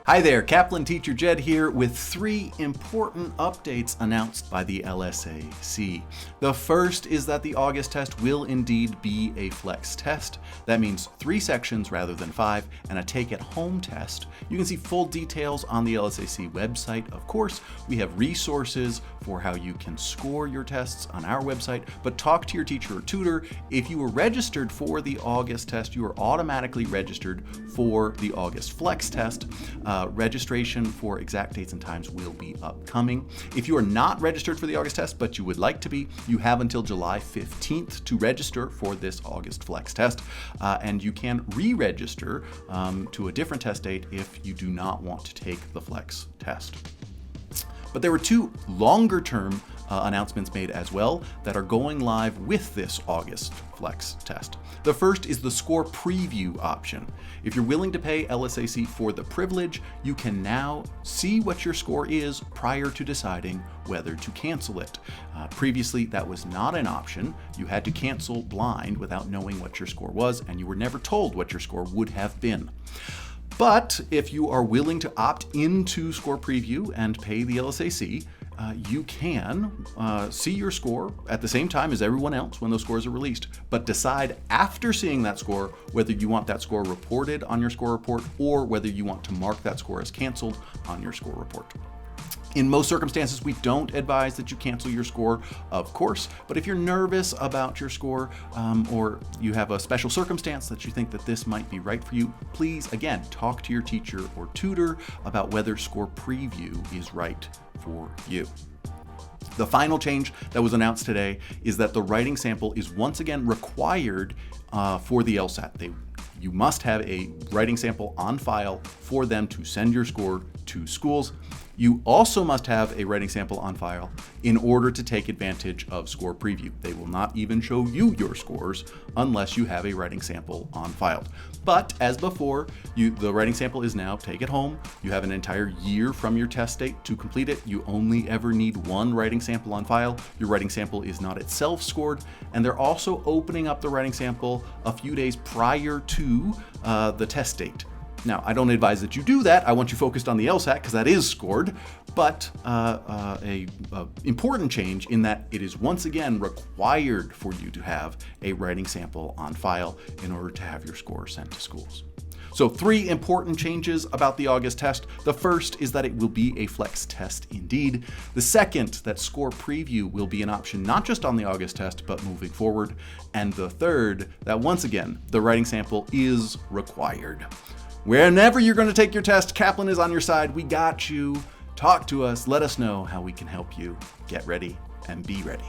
Hi there, Kaplan Teacher Jed here with 3 important updates announced by the LSAC. The first is that the August test will indeed be a flex test. That means 3 sections rather than 5 and a take-it-home test. You can see full details on the LSAC website. Of course, we have resources for how you can score your tests on our website, but talk to your teacher or tutor. If you were registered for the August test, you are automatically registered for the August flex test. Registration for exact dates and times will be upcoming. If you are not registered for the August test, but you would like to be, you have until July 15th to register for this August flex test, and you can re-register to a different test date if you do not want to take the flex test. But there were 2 longer-term announcements made as well that are going live with this August flex test. The first is the score preview option. If you're willing to pay LSAC for the privilege, you can now see what your score is prior to deciding whether to cancel it. Previously, that was not an option. You had to cancel blind without knowing what your score was, and you were never told what your score would have been. But if you are willing to opt into Score Preview and pay the LSAC, you can see your score at the same time as everyone else when those scores are released, but decide after seeing that score whether you want that score reported on your score report or whether you want to mark that score as canceled on your score report. In most circumstances, we don't advise that you cancel your score, of course, but if you're nervous about your score or you have a special circumstance that you think that this might be right for you, please, again, talk to your teacher or tutor about whether Score Preview is right for you. The final change that was announced today is that the writing sample is once again required for the LSAT. You must have a writing sample on file for them to send your score to schools. You also must have a writing sample on file in order to take advantage of Score Preview. They will not even show you your scores unless you have a writing sample on file. But as before, the writing sample is now take it home. You have an entire year from your test date to complete it. You only ever need 1 writing sample on file. Your writing sample is not itself scored, and they're also opening up the writing sample a few days prior to the test date. Now, I don't advise that you do that. I want you focused on the LSAT because that is scored, but a important change in that it is once again required for you to have a writing sample on file in order to have your score sent to schools. So 3 important changes about the August test. The first is that it will be a flex test indeed. The second, that Score Preview will be an option not just on the August test, but moving forward. And the third, that once again, the writing sample is required. Whenever you're going to take your test, Kaplan is on your side. We got you. Talk to us. Let us know how we can help you. Get ready and be ready.